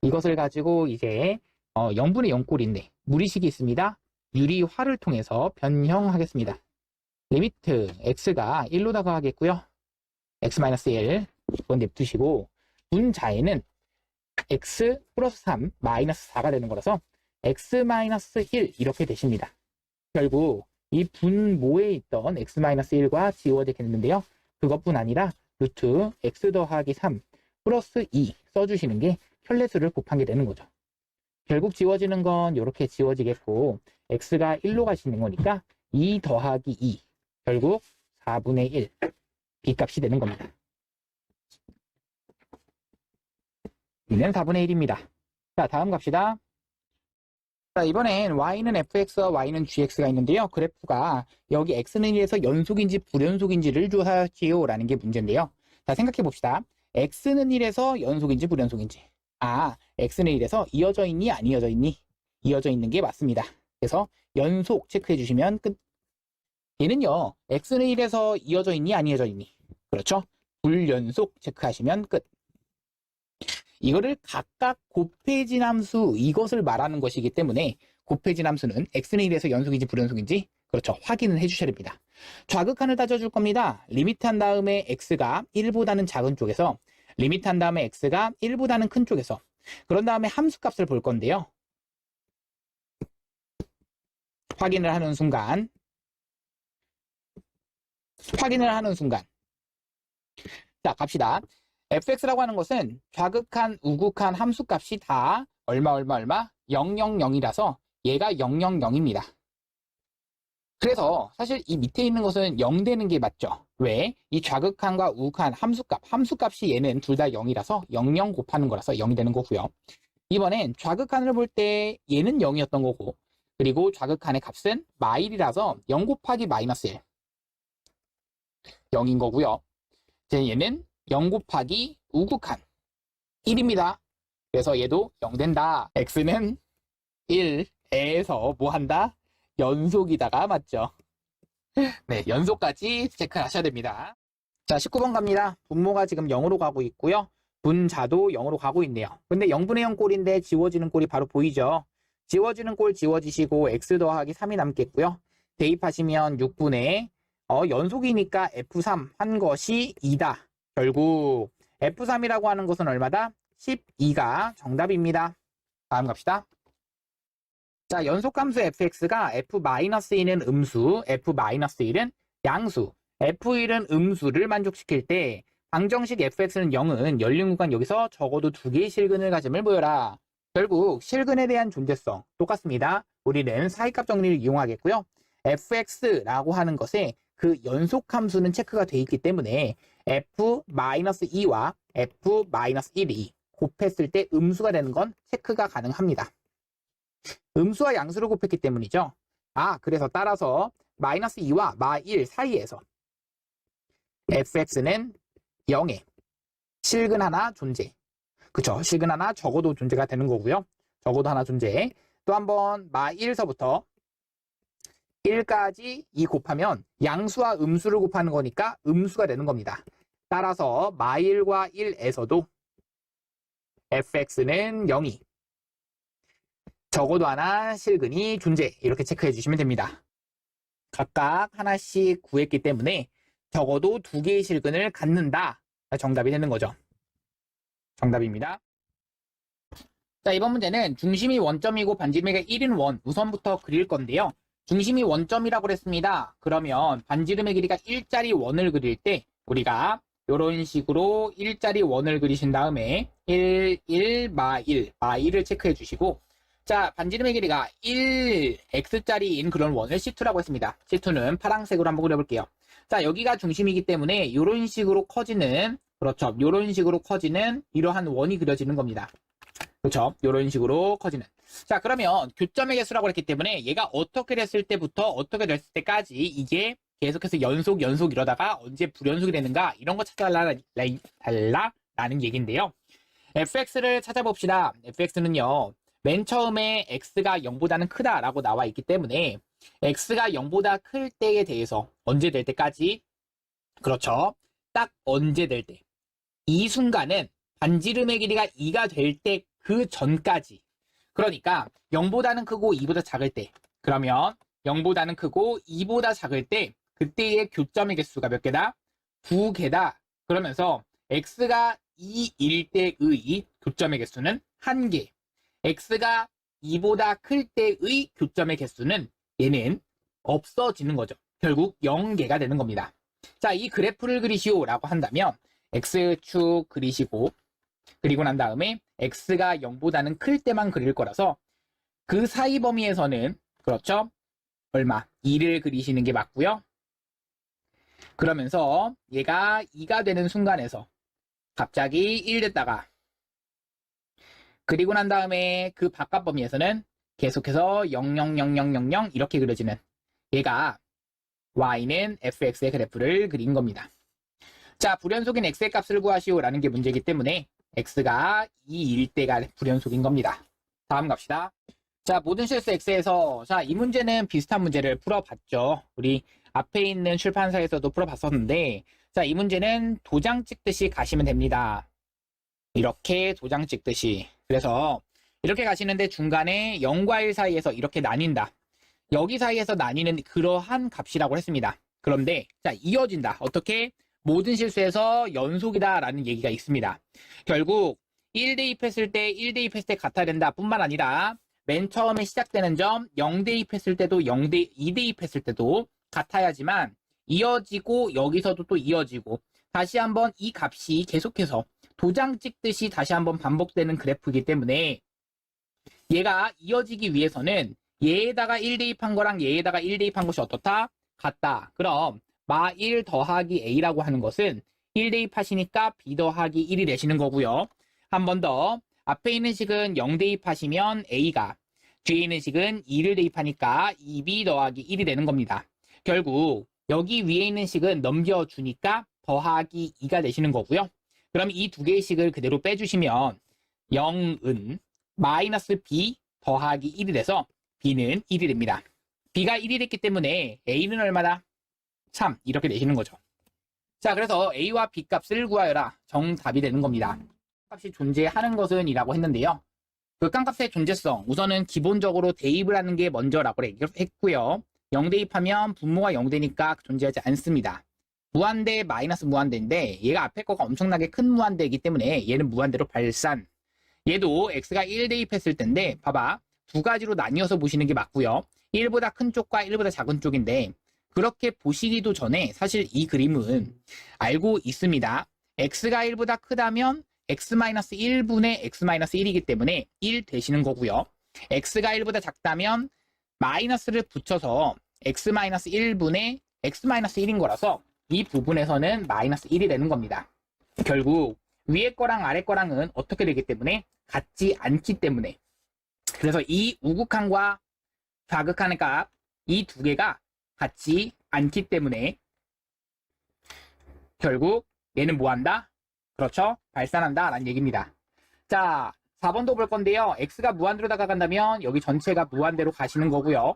이것을 가지고 이제 0분의 0꼴인데 무리식이 있습니다. 유리화를 통해서 변형하겠습니다. 리미트 x가 1로 다가가겠고요. x-1 이건 냅두시고 분자에는 x 플러스 3 마이너스 4가 되는 거라서 x-1 이렇게 되십니다. 결국 이 분모에 있던 x-1과 지워지겠는데요. 그것뿐 아니라 루트 x 더하기 3 플러스 2 써주시는 게 혈례수를 곱한 게 되는 거죠. 결국 지워지는 건 이렇게 지워지겠고 x가 1로 가시는 거니까 2 더하기 2 결국 4분의 1 b값이 되는 겁니다. b는 4분의 1입니다. 자, 다음 갑시다. 자, 이번엔 y는 fx와 y는 gx가 있는데요. 그래프가 여기 x는 1에서 연속인지 불연속인지를 조사하시오 라는 게 문제인데요. 자, 생각해 봅시다. x는 1에서 연속인지 불연속인지. x는 1에서 이어져 있니 안 이어져 있니? 이어져 있는 게 맞습니다. 그래서 연속 체크해 주시면 끝. 얘는요, x는 1에서 이어져 있니 안 이어져 있니? 그렇죠? 불연속 체크하시면 끝. 이거를 각각 곱해진 함수, 이것을 말하는 것이기 때문에 곱해진 함수는 x는 1에서 연속인지 불연속인지 그렇죠, 확인을 해주셔야 됩니다. 좌극한을 따져줄 겁니다. 리미트 한 다음에 x가 1보다는 작은 쪽에서, 리미트 한 다음에 x가 1보다는 큰 쪽에서, 그런 다음에 함수값을 볼 건데요. 확인을 하는 순간 자, 갑시다. fx라고 하는 것은 좌극한, 우극한 함수값이 다 얼마 000이라서 얘가 000입니다. 그래서 사실 이 밑에 있는 것은 0 되는 게 맞죠. 왜? 이 좌극한과 우극한 함수값이 얘는 둘 다 0이라서 00 곱하는 거라서 0이 되는 거고요. 이번엔 좌극한을 볼 때 얘는 0이었던 거고, 그리고 좌극한의 값은 마일이라서 0 곱하기 마이너스 1 0인 거고요. 얘는 0 곱하기 우극한 1입니다. 그래서 얘도 0 된다. x는 1에서 뭐 한다? 연속이다가 맞죠? 네, 연속까지 체크하셔야 됩니다. 자, 19번 갑니다. 분모가 지금 0으로 가고 있고요. 분자도 0으로 가고 있네요. 근데 0분의 0 꼴인데 지워지는 꼴이 바로 보이죠? 지워지는 꼴 지워지시고 x 더하기 3이 남겠고요. 대입하시면 6분의 연속이니까 F3 한 것이 2다. 결국 F3이라고 하는 것은 얼마다? 12가 정답입니다. 다음 갑시다. 자, 연속함수 fx가 f-1은 음수, f-1은 양수, f1은 음수를 만족시킬 때 방정식 fx는 0은 열린 구간 여기서 적어도 2개의 실근을 가짐을 보여라. 결국 실근에 대한 존재성 똑같습니다. 우리는 사이값 정리를 이용하겠고요. fx라고 하는 것에 그 연속함수는 체크가 되어 있기 때문에 f-2와 f-1이 곱했을 때 음수가 되는 건 체크가 가능합니다. 음수와 양수를 곱했기 때문이죠. 그래서 따라서 마이너스 2와 마1 사이에서 fx는 0에 실근 하나 존재. 그쵸? 실근 하나 적어도 존재가 되는 거고요. 적어도 하나 존재. 또 한번 마1서부터 1까지 2 곱하면 양수와 음수를 곱하는 거니까 음수가 되는 겁니다. 따라서 마1과 1에서도 fx는 0이 적어도 하나 실근이 존재. 이렇게 체크해 주시면 됩니다. 각각 하나씩 구했기 때문에 적어도 2개의 실근을 갖는다. 정답이 되는 거죠. 정답입니다. 자, 이번 문제는 중심이 원점이고 반지름이가 1인 원 우선부터 그릴 건데요. 중심이 원점이라고 그랬습니다. 그러면 반지름의 길이가 1짜리 원을 그릴 때 우리가 이런 식으로 1짜리 원을 그리신 다음에 1, 1, 마1을 체크해 주시고, 자, 반지름의 길이가 1x짜리인 그런 원을 C2라고 했습니다. C2는 파란색으로 한번 그려볼게요. 자, 여기가 중심이기 때문에 이런 식으로 커지는, 그렇죠, 이런 식으로 커지는 이러한 원이 그려지는 겁니다. 그렇죠, 이런 식으로 커지는. 자, 그러면 교점의 개수라고 했기 때문에 얘가 어떻게 됐을 때부터 어떻게 됐을 때까지 이게 계속해서 연속 이러다가 언제 불연속이 되는가, 이런 거 찾아달라는 얘기인데요. fx를 찾아봅시다. fx는요, 맨 처음에 x가 0보다는 크다라고 나와 있기 때문에 x가 0보다 클 때에 대해서 언제 될 때까지, 그렇죠, 딱 언제 될 때, 이 순간은 반지름의 길이가 2가 될 때 그 전까지, 그러니까 0보다는 크고 2보다 작을 때, 그러면 0보다는 크고 2보다 작을 때 그때의 교점의 개수가 몇 개다? 2개다. 그러면서 x가 2일 때의 교점의 개수는 1개, x가 2보다 클 때의 교점의 개수는 얘는 없어지는 거죠. 결국 0개가 되는 겁니다. 자, 이 그래프를 그리시오 라고 한다면 x축 그리시고, 그리고 난 다음에 x가 0보다는 클 때만 그릴 거라서 그 사이 범위에서는, 그렇죠, 얼마? 2를 그리시는 게 맞고요. 그러면서 얘가 2가 되는 순간에서 갑자기 1 됐다가, 그리고 난 다음에 그 바깥 범위에서는 계속해서 00000 이렇게 그려지는, 얘가 y는 fx의 그래프를 그린 겁니다. 자, 불연속인 x의 값을 구하시오 라는 게 문제이기 때문에 x가 2일 때가 불연속인 겁니다. 다음 갑시다. 자, 모든 실수 X에서, 자, 이 문제는 비슷한 문제를 풀어봤죠. 우리 앞에 있는 출판사에서도 풀어봤었는데, 자, 이 문제는 도장 찍듯이 가시면 됩니다. 이렇게 도장 찍듯이. 그래서 이렇게 가시는데 중간에 0과 1 사이에서 이렇게 나뉜다. 여기 사이에서 나뉘는 그러한 값이라고 했습니다. 그런데 자, 이어진다. 어떻게? 모든 실수에서 연속이다 라는 얘기가 있습니다. 결국 1 대입했을 때 1 대입했을 때 같아야 된다 뿐만 아니라 맨 처음에 시작되는 점 0 대입했을 때도 2 대입했을 때도 같아야지만 이어지고 여기서도 또 이어지고 다시 한번 이 값이 계속해서 도장 찍듯이 다시 한번 반복되는 그래프이기 때문에 얘가 이어지기 위해서는 얘에다가 1 대입한 거랑 얘에다가 1 대입한 것이 어떻다? 같다. 그럼 마 1 더하기 a라고 하는 것은 1 대입하시니까 b 더하기 1이 되시는 거고요. 한 번 더 앞에 있는 식은 0 대입하시면 a가 뒤에 있는 식은 2를 대입하니까 2b 더하기 1이 되는 겁니다. 결국 여기 위에 있는 식은 넘겨주니까 더하기 2가 되시는 거고요. 그럼 이 두 개의 식을 그대로 빼주시면 0은 마이너스 b 더하기 1이 돼서 b는 1이 됩니다. b가 1이 됐기 때문에 a는 얼마다? 3 이렇게 되시는 거죠. 자, 그래서 a와 b 값을 구하여라. 정답이 되는 겁니다. 값이 존재하는 것은 이라고 했는데요. 극한값의 존재성 우선은 기본적으로 대입을 하는 게 먼저라고 했고요. 0 대입하면 분모가 0 되니까 존재하지 않습니다. 무한대 마이너스 무한대인데 얘가 앞에 거가 엄청나게 큰 무한대이기 때문에 얘는 무한대로 발산. 얘도 x가 1 대입했을 텐데 봐봐. 두 가지로 나뉘어서 보시는 게 맞고요. 1보다 큰 쪽과 1보다 작은 쪽인데 그렇게 보시기도 전에 사실 이 그림은 알고 있습니다. x가 1보다 크다면 x-1분의 x-1이기 때문에 1 되시는 거고요. x가 1보다 작다면 마이너스를 붙여서 x-1분의 x-1인 거라서 이 부분에서는 마이너스 1이 되는 겁니다. 결국 위에 거랑 아래 거랑은 어떻게 되기 때문에 같지 않기 때문에 그래서 이 우극한과 좌극한의 값 이 두 개가 같지 않기 때문에 결국 얘는 뭐 한다? 그렇죠? 발산한다 라는 얘기입니다. 자, 4번도 볼 건데요. x가 무한대로 다가간다면 여기 전체가 무한대로 가시는 거고요.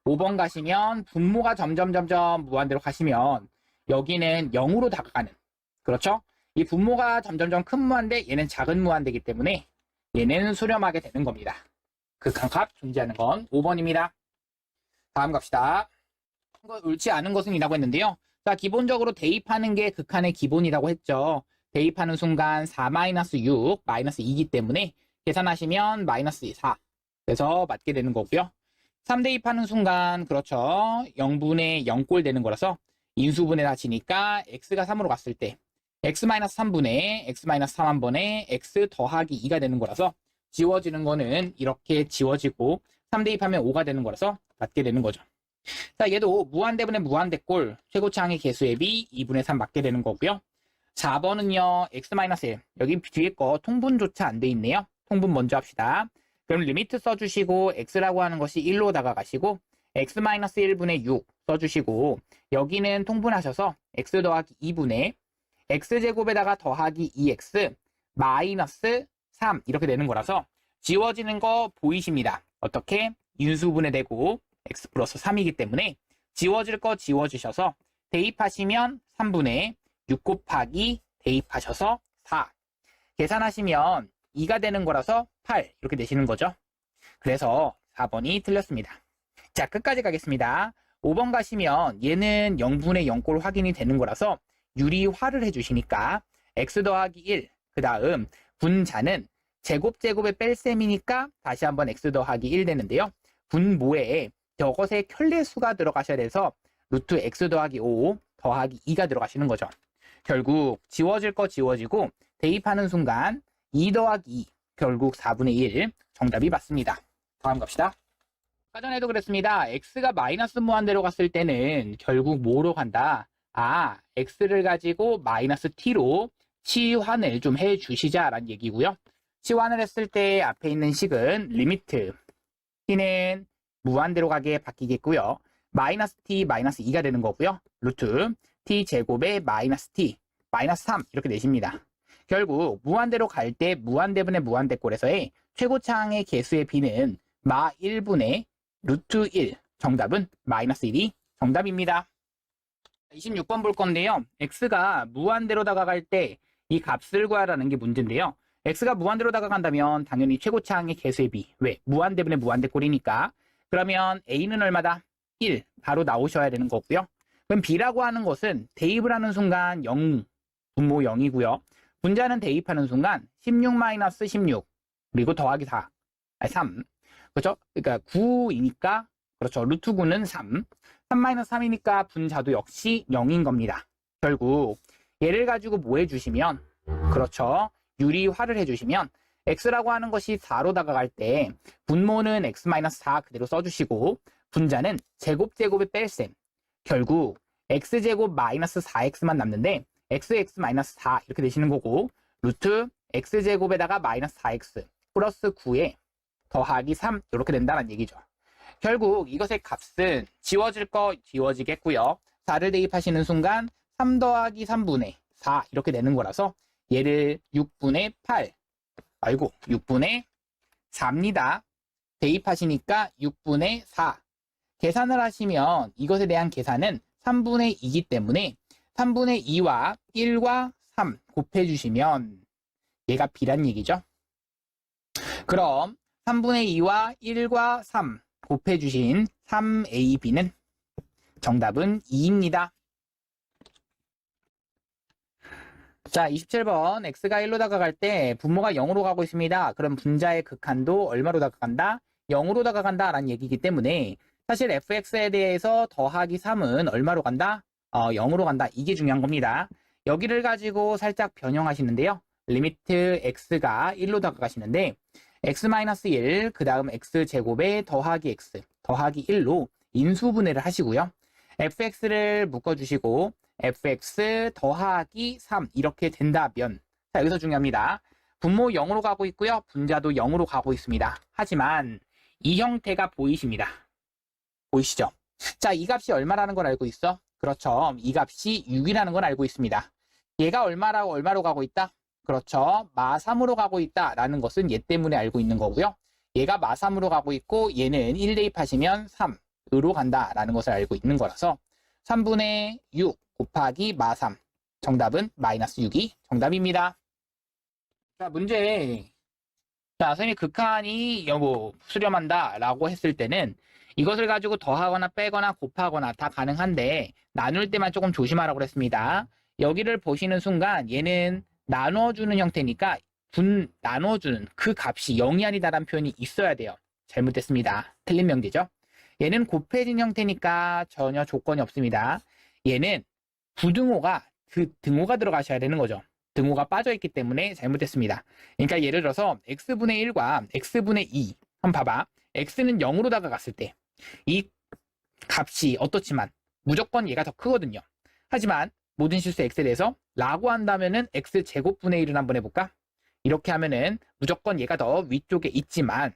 5번 가시면 분모가 점점 무한대로 가시면 여기는 0으로 다가가는 그렇죠? 이 분모가 점점 큰 무한대 얘는 작은 무한대이기 때문에 얘는 수렴하게 되는 겁니다. 극한값 존재하는 건 5번입니다. 다음 갑시다. 옳지 않은 것은 이라고 했는데요. 자, 기본적으로 대입하는 게 극한의 기본이라고 했죠. 대입하는 순간 4-6 마이너스 2이기 때문에 계산하시면 마이너스 4 그래서 맞게 되는 거고요. 3 대입하는 순간 그렇죠. 0분의 0꼴 되는 거라서 인수분해 다치니까 x가 3으로 갔을 때 x-3분의 x-3한번에 x 더하기 2가 되는 거라서 지워지는 거는 이렇게 지워지고 3 대입하면 5가 되는 거라서 맞게 되는 거죠. 자, 얘도 무한대분의 무한대꼴 최고차항의 개수의 비 2분의 3 맞게 되는 거고요. 4번은요. x-1 여기 뒤에 거 통분조차 안 돼 있네요. 통분 먼저 합시다. 그럼 리미트 써주시고 x라고 하는 것이 1로 다가가시고 x-1분의 6 써주시고 여기는 통분하셔서 x 더하기 2분의 x제곱에다가 더하기 2x 마이너스 3 이렇게 되는 거라서 지워지는 거 보이십니다. 어떻게? 인수분해되고 x 플러스 3이기 때문에 지워질 거 지워주셔서 대입하시면 3분의 6 곱하기 대입하셔서 4 계산하시면 2가 되는 거라서 8 이렇게 되시는 거죠. 그래서 4번이 틀렸습니다. 자, 끝까지 가겠습니다. 5번 가시면 얘는 0분의 0꼴 확인이 되는 거라서 유리화를 해주시니까 x 더하기 1 그 다음 분자는 제곱에 뺄셈이니까 다시 한번 x 더하기 1 되는데요. 분모에 저것의 켤레수가 들어가셔야 돼서 루트 x 더하기 5 더하기 2가 들어가시는 거죠. 결국 지워질 거 지워지고 대입하는 순간 2 더하기 2 결국 4분의 1 정답이 맞습니다. 다음 갑시다. 아까 전에도 그랬습니다. x가 마이너스 무한대로 갔을 때는 결국 뭐로 간다? 아, x를 가지고 마이너스 t로 치환을 좀 해주시자라는 얘기고요. 치환을 했을 때 앞에 있는 식은 리미트 t는 무한대로 가게 바뀌겠고요. 마이너스 t 마이너스 2가 되는 거고요. 루트 t 제곱에 마이너스 t 마이너스 3 이렇게 되십니다. 결국 무한대로 갈 때 무한대분의 무한대꼴에서의 최고차항의 개수의 b는 마 1분의 루트 1. 정답은 마이너스 1이 정답입니다. 26번 볼 건데요. x가 무한대로 다가갈 때 이 값을 구하라는 게 문제인데요. x가 무한대로 다가간다면 당연히 최고차항의 개수의 비. 왜? 무한대분의 무한대꼴이니까. 그러면 a는 얼마다? 1. 바로 나오셔야 되는 거고요. 그럼 b라고 하는 것은 대입을 하는 순간 0, 분모 0이고요. 분자는 대입하는 순간 16-16 그리고 더하기 4, 3. 그렇죠? 그러니까 9이니까 그렇죠. 루트 9는 3. 3-3이니까 분자도 역시 0인 겁니다. 결국 얘를 가지고 뭐 해주시면 그렇죠. 유리화를 해주시면 x라고 하는 것이 4로 다가갈 때 분모는 x-4 그대로 써주시고 분자는 제곱제곱의 뺄셈. 결국 x제곱 마이너스 4x만 남는데 x-4 이렇게 되시는 거고 루트 x제곱에다가 마이너스 4x 플러스 9에 더하기 3 이렇게 된다는 얘기죠. 결국 이것의 값은 지워질 거 지워지겠고요. 4를 대입하시는 순간 3 더하기 3분의 4 이렇게 되는 거라서 얘를 6분의 8 6분의 4입니다. 대입하시니까 6분의 4 계산을 하시면 이것에 대한 계산은 3분의 2이기 때문에 3분의 2와 1과 3 곱해주시면 얘가 b란 얘기죠. 그럼 3분의 2와 1과 3 곱해주신 3ab는 정답은 2입니다. 자, 27번 x가 1로 다가갈 때 분모가 0으로 가고 있습니다. 그럼 분자의 극한도 얼마로 다가간다? 0으로 다가간다 라는 얘기이기 때문에 사실 fx에 대해서 더하기 3은 얼마로 간다? 0으로 간다. 이게 중요한 겁니다. 여기를 가지고 살짝 변형하시는데요. 리미트 x가 1로 다가가시는데 x-1 그 다음 x제곱에 더하기 x 더하기 1로 인수분해를 하시고요. fx를 묶어주시고 fx 더하기 3 이렇게 된다면 자 여기서 중요합니다. 분모 0으로 가고 있고요. 분자도 0으로 가고 있습니다. 하지만 이 형태가 보이십니다. 보이시죠? 자, 이 값이 얼마라는 걸 알고 있어? 그렇죠. 이 값이 6이라는 걸 알고 있습니다. 얘가 얼마로 가고 있다? 그렇죠. 마3으로 가고 있다라는 것은 얘 때문에 알고 있는 거고요. 얘가 마3으로 가고 있고 얘는 1 대입하시면 3으로 간다라는 것을 알고 있는 거라서 3분의 6 곱하기 마3 정답은 마이너스 6이 정답입니다. 자, 문제. 자, 선생님이 극한이 수렴한다 라고 했을 때는 이것을 가지고 더하거나 빼거나 곱하거나 다 가능한데 나눌 때만 조금 조심하라고 그랬습니다. 여기를 보시는 순간 얘는 나눠주는 형태니까 나눠주는 그 값이 0이 아니다라는 표현이 있어야 돼요. 잘못됐습니다. 틀린 명제죠. 얘는 곱해진 형태니까 전혀 조건이 없습니다. 얘는 부등호가 등호가 들어가셔야 되는 거죠. 등호가 빠져있기 때문에 잘못됐습니다. 그러니까 예를 들어서 x분의 1과 x분의 2 한번 봐봐. x는 0으로 다가갔을 때 이 값이 어떻지만 무조건 얘가 더 크거든요. 하지만 모든 실수 x에 대해서 라고 한다면은 x제곱분의 1을 한번 해볼까? 이렇게 하면은 무조건 얘가 더 위쪽에 있지만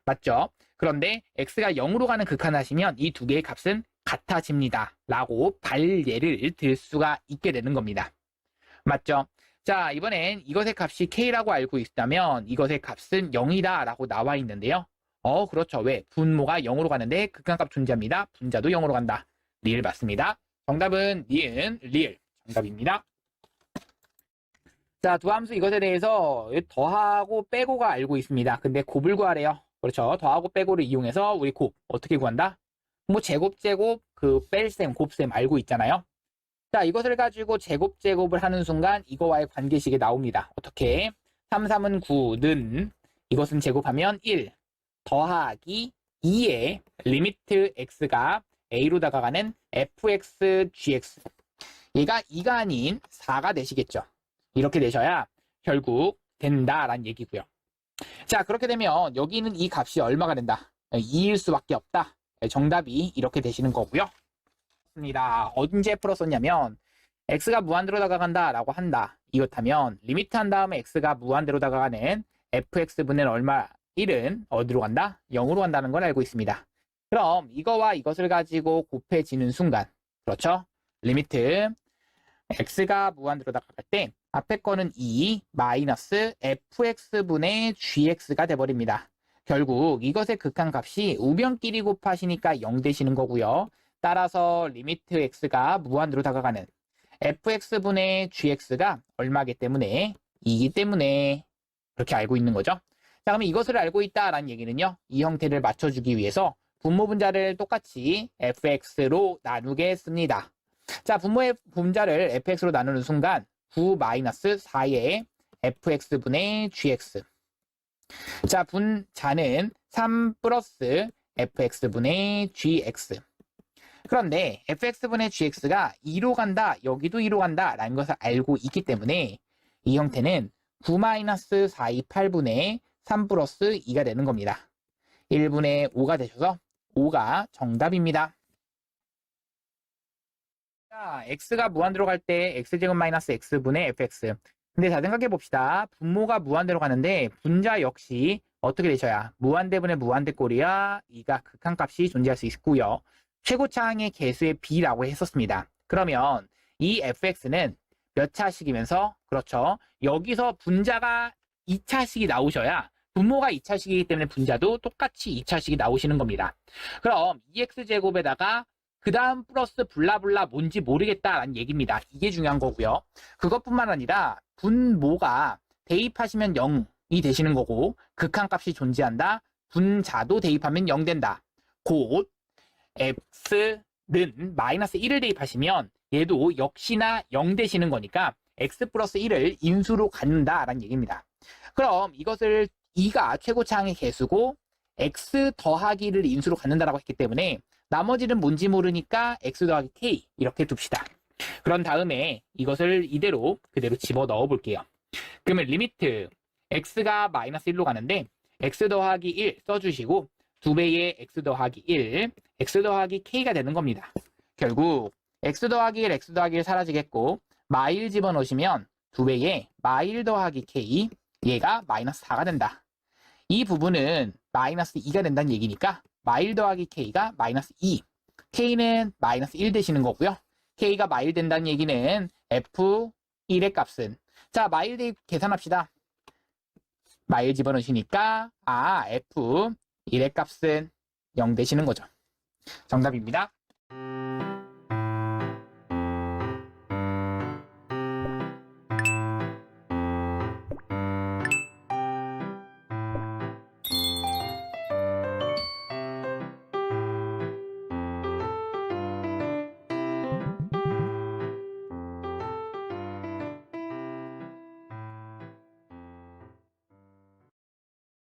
맞죠? 그런데 x가 0으로 가는 극한을 하시면 이 두 개의 값은 같아집니다. 라고 발예를 들 수가 있게 되는 겁니다. 맞죠? 자, 이번엔 이것의 값이 k라고 알고 있다면 이것의 값은 0이다 라고 나와 있는데요. 그렇죠. 왜? 분모가 0으로 가는데 극한값 존재합니다. 분자도 0으로 간다. 리을 맞습니다. 정답은 니은 리을 정답입니다. 자, 두 함수 이것에 대해서 더하고 빼고가 알고 있습니다. 근데 곱을 구하래요. 그렇죠. 더하고 빼고를 이용해서 우리 곱 어떻게 구한다? 뭐 제곱 그 뺄셈 곱셈 알고 있잖아요. 자, 이것을 가지고 제곱을 하는 순간 이거와의 관계식이 나옵니다. 어떻게? 3, 3은 9는 이것은 제곱하면 1 더하기 2의 리미트 x가 a로 다가가는 fx gx 얘가 2가 아닌 4가 되시겠죠. 이렇게 되셔야 결국 된다라는 얘기고요. 자, 그렇게 되면 여기는 이 값이 얼마가 된다? 2일 수밖에 없다. 정답이 이렇게 되시는 거고요. 언제 풀었었냐면 x가 무한대로 다가간다 라고 한다. 이렇다면 리미트 한 다음에 x가 무한대로 다가가는 fx분의 얼마 1은 어디로 간다? 0으로 간다는 걸 알고 있습니다. 그럼 이거와 이것을 가지고 곱해지는 순간 그렇죠? 리미트 x가 무한대로 다가갈 때 앞에 거는 2 마이너스 fx분의 gx가 돼버립니다. 결국 이것의 극한값이 우변끼리 곱하시니까 0 되시는 거고요. 따라서 리미트 x가 무한으로 다가가는 fx분의 gx가 얼마기 때문에 2기 때문에 그렇게 알고 있는 거죠. 자, 그러면 이것을 알고 있다라는 얘기는요. 이 형태를 맞춰주기 위해서 분모 분자를 똑같이 fx로 나누게 했습니다. 자, 분모의 분자를 fx로 나누는 순간 9-4의 fx분의 gx. 자, 분자는 3 플러스 fx분의 gx. 그런데 fx분의 gx가 2로 간다, 여기도 2로 간다 라는 것을 알고 있기 때문에 이 형태는 9-4의 8분의 3 플러스 2가 되는 겁니다. 1분의 5가 되셔서 5가 정답입니다. 자, x가 무한대로 갈 때 x제곱 마이너스 x분의 fx. 근데 자, 생각해 봅시다. 분모가 무한대로 가는데 분자 역시 어떻게 되셔야 무한대분의 무한대꼴이야 2가 극한값이 존재할 수 있고요. 최고차항의 개수의 b라고 했었습니다. 그러면 이 fx는 몇 차식이면서 그렇죠. 여기서 분자가 2차식이 나오셔야 분모가 2차식이기 때문에 분자도 똑같이 2차식이 나오시는 겁니다. 그럼 2x제곱에다가 그 다음 플러스 블라블라 뭔지 모르겠다라는 얘기입니다. 이게 중요한 거고요. 그것뿐만 아니라 분모가 대입하시면 0이 되시는 거고 극한값이 존재한다. 분자도 대입하면 0 된다. 곧 x는 마이너스 1을 대입하시면 얘도 역시나 0 되시는 거니까 x 플러스 1을 인수로 갖는다라는 얘기입니다. 그럼 이것을 2가 최고차항의 개수고 x 더하기를 인수로 갖는다라고 했기 때문에 나머지는 뭔지 모르니까 x 더하기 k 이렇게 둡시다. 그런 다음에 이것을 이대로 그대로 집어 넣어 볼게요. 그러면 리미트 x가 마이너스 1로 가는데 x 더하기 1 써주시고 2배의 x 더하기 1, x 더하기 k가 되는 겁니다. 결국 x 더하기 1, x 더하기 1 사라지겠고 마일 집어넣으시면 2배의 마일 더하기 k, 얘가 마이너스 4가 된다. 이 부분은 마이너스 2가 된다는 얘기니까 마일 더하기 k가 마이너스 2, k는 마이너스 1 되시는 거고요. k가 마일 된다는 얘기는 f1의 값은, 자, 마일 대입 계산합시다. 마일 집어넣으시니까 f1의 값은 0 되시는 거죠. 정답입니다.